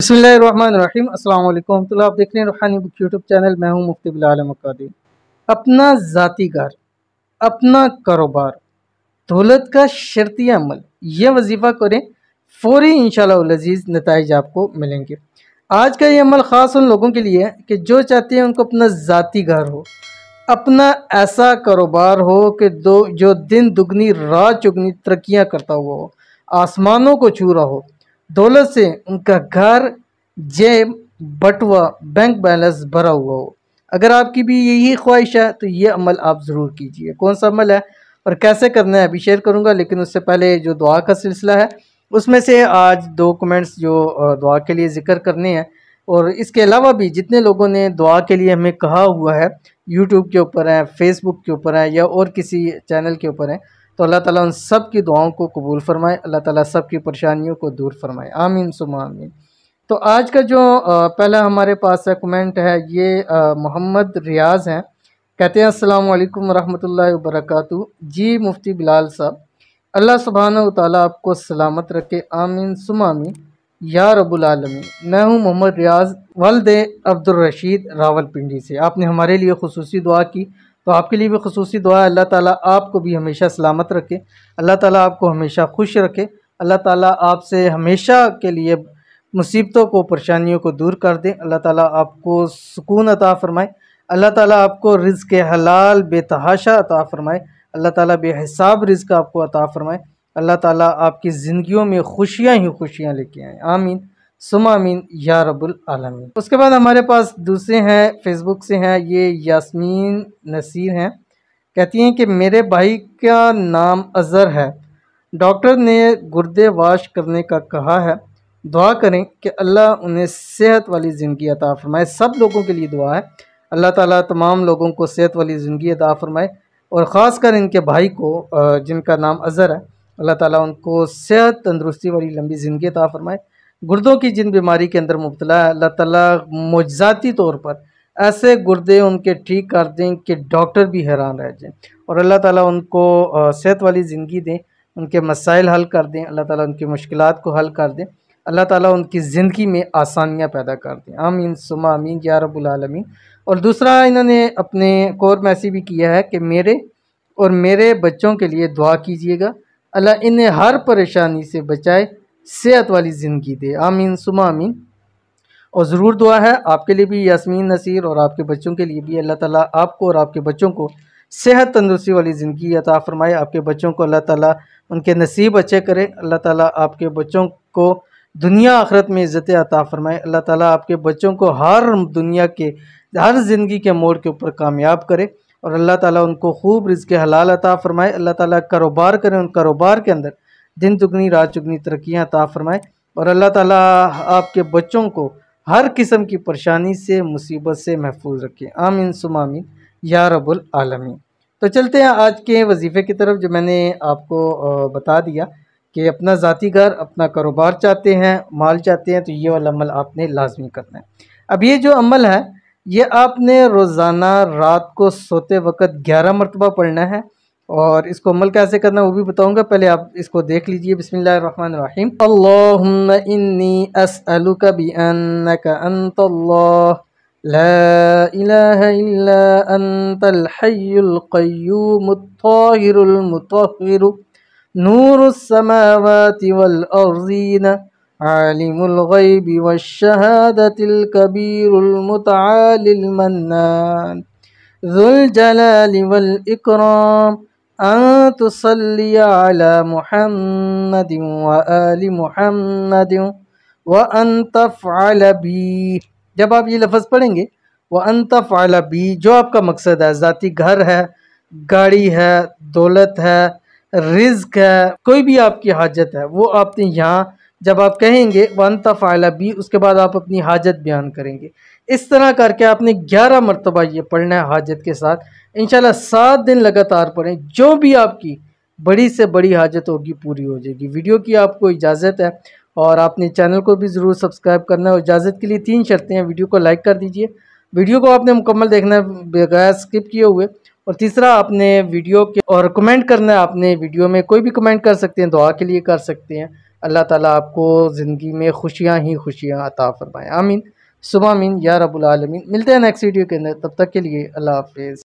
बिस्मिल्लाहिर्रहमानिर्रहीम। अस्सलाम वालेकुम। तो आप देख रहे हैं रूहानी बुक यूट्यूब चैनल। मैं हूं मुफ्ती बिलाल मक्कादी। अपना ज़ाती घर, अपना कारोबार, दौलत का शर्ती अमल, यह वजीफ़ा करें, फ़ौरी इंशाअल्लाह अज़ीज़ नताइज आपको मिलेंगे। आज का ये अमल ख़ास उन लोगों के लिए है कि जो चाहते हैं उनको अपना ज़ाती घर हो, अपना ऐसा कारोबार हो कि जो दिन दुगनी रात चुगनी तरक्कियाँ करता हुआ हो, आसमानों को छू रहा हो, दौलत से उनका घर, जेब, बटुआ, बैंक बैलेंस भरा हुआ हो। अगर आपकी भी यही ख्वाहिश है तो ये अमल आप ज़रूर कीजिए। कौन सा अमल है और कैसे करना है अभी शेयर करूँगा, लेकिन उससे पहले जो दुआ का सिलसिला है उसमें से आज 2 कमेंट्स जो दुआ के लिए ज़िक्र करने हैं। और इसके अलावा भी जितने लोगों ने दुआ के लिए हमें कहा हुआ है, यूट्यूब के ऊपर है, फेसबुक के ऊपर है या और किसी चैनल के ऊपर है, तो अल्लाह ताला उन सब की दुआओं को कबूल फ़रमाए, अल्लाह ताला सब की परेशानियों को दूर फ़रमाए। आमीन सुम्मा आमीन। तो आज का जो पहला हमारे पास है कमेंट है, ये मोहम्मद रियाज़ हैं। कहते हैं अस्सलाम वालेकुम रहमतुल्लाहि व बरकातुहू। जी मुफ्ती बिलाल साहब, अल्लाह सुब्हानहू व तआला आपको सलामत रखे, आमीन सुम्मा आमीन या रब्बुल आलमीन। मैं हूँ मोहम्मद रियाज़, वल्द अब्दुल रशीद, रावलपिंडी से। आपने हमारे लिए खुसूसी दुआ की, तो आपके लिए भी खुसूसी दुआ है। अल्लाह ताला आपको भी हमेशा सलामत रखे, अल्लाह ताला आपको हमेशा खुश रखे, अल्लाह ताला आपसे हमेशा के लिए मुसीबतों को, परेशानियों को दूर कर दें। अल्लाह ताला आपको सुकून अता फ़रमाए, अल्लाह ताला आपको रिज़्क़ हलाल बेतहाशा अता फ़रमाए, अल्लाह ताला बेहिसाब रिज़्क़ आपको अता फ़रमाए, अल्लाह ताला आपकी ज़िंदगियों में खुशियाँ ही खुशियाँ लेके आएँ, आमीन सुम्मा आमीन या रब्बुल आलमीन। उसके बाद हमारे पास दूसरे हैं, फेसबुक से हैं, ये यास्मीन नसीर हैं। कहती हैं कि मेरे भाई का नाम अज़हर है, डॉक्टर ने गुर्दे वाश करने का कहा है, दुआ करें कि अल्लाह उन्हें सेहत वाली ज़िंदगी अता फ़रमाए। सब लोगों के लिए दुआ है, अल्लाह ताला तमाम लोगों को सेहत वाली ज़िंदगी अता फ़रमाए, और ख़ास कर इनके भाई को जिनका नाम अज़हर है, अल्लाह ताला उनको सेहत तंदुरुस्ती वाली लंबी ज़िंदगी अता फ़रमाए। गुर्दों की जिन बीमारी के अंदर मुब्तला है, अल्लाह ताला मुअज्ज़ाती तौर पर ऐसे गुर्दे उनके ठीक कर दें कि डॉक्टर भी हैरान रह जाएँ, और अल्लाह ताला उनको सेहत वाली ज़िंदगी दें, उनके मसाइल हल कर दें, अल्लाह ताला उनकी मुश्किलात को हल कर दें, अल्लाह ताला उनकी ज़िंदगी में आसानियाँ पैदा कर दें, आमीन सुम्मा आमीन या रब्बुल आलमीन। और दूसरा इन्होंने अपने कोर मैसेज भी किया है कि मेरे और मेरे बच्चों के लिए दुआ कीजिएगा, अल्लाह इन्हें हर परेशानी से बचाए, सेहत वाली ज़िंदगी दे, आमीन सुम्मा आमीन। और ज़रूर दुआ है आपके लिए भी यास्मीन नसीर, और आपके बच्चों के लिए भी। अल्लाह ताला आपको और आपके बच्चों को सेहत तंदुरुस्ती वाली ज़िंदगी अता फ़रमाए, आपके बच्चों को अल्लाह ताला उनके नसीब अच्छे करे, अल्लाह ताला आपके बच्चों को दुनिया आखिरत में इज़्ज़त अता फ़रमाए, अल्लाह ताला आपके बच्चों को हर दुनिया के हर ज़िंदगी के मोड़ के ऊपर कामयाब करे, और अल्लाह ताला उनको खूब रिज़्क़ हलाल अता फ़रमाए, अल्लाह ताला कारोबार करें, उन कारोबार के अंदर दिन दुगनी रात चुगनी तरक्कियाँ अता फ़रमाए, और अल्लाह ताला आपके बच्चों को हर किस्म की परेशानी से, मुसीबत से महफूज रखें, आमीन सुम्मा आमीन या रब्बुल आलमीन। तो चलते हैं आज के वजीफ़े की तरफ, जो मैंने आपको बता दिया कि अपना ज़ाती घर, अपना कारोबार चाहते हैं, माल चाहते हैं, तो ये वाला अमल आपने लाजमी करना है। अब ये जो अमल है, ये आपने रोज़ाना रात को सोते वक्त 11 मरतबा पढ़ना है, और इसको अमल कैसे करना है वो भी बताऊंगा। पहले आप इसको देख लीजिए। बिस्मिल्लाहिर्रहमानिर्रहीम। अल्लाहुम्मा इन्नी अस्अलुका बिअन्नका अंतल्लाह ला इलाहा इल्ला अंतल हय्युल क़य्यूमुत ताहिरुल मुतahहिरु नूरुस समावाति वल अर्ज़ीन आलिमुल ग़ैबि वश्शहादतिल कबीरुल मुतआलिल मन्नान ज़ुल जलाली वल इकराम अन तुसल्ली अला मुहम्मदिन व आलि मुहम्मदिन व अन तफ़अल बी। जब आप ये लफ्ज़ पढ़ेंगे, व अन तफ़अल बी, जो आपका मकसद है, ज़ाती घर है, गाड़ी है, दौलत है, रिज़्क़ है, कोई भी आपकी हाजत है, वो आपने यहाँ जब आप कहेंगे वन तफ़अल बी, उसके बाद आप अपनी हाजत बयान करेंगे। इस तरह करके आपने 11 मरतबा ये पढ़ना है हाजत के साथ। इंशाल्लाह 7 दिन लगातार पढ़ें, जो भी आपकी बड़ी से बड़ी हाजत होगी पूरी हो जाएगी। वीडियो की आपको इजाज़त है, और आपने चैनल को भी ज़रूर सब्सक्राइब करना है। और इजाज़त के लिए 3 शर्तें हैं। वीडियो को लाइक कर दीजिए, वीडियो को आपने मुकम्मल देखना है बगैर स्किप किए हुए, और तीसरा आपने वीडियो के और कमेंट करना है। आपने वीडियो में कोई भी कमेंट कर सकते हैं, दुआ के लिए कर सकते हैं, अल्लाह ताला आपको ज़िंदगी में खुशियाँ ही खुशियाँ अता फरमाए। आमीन सुबह आमीन या रब्बुल आलमीन। मिलते हैं नेक्स्ट वीडियो के अंदर, तब तक के लिए अल्लाह हाफिज़।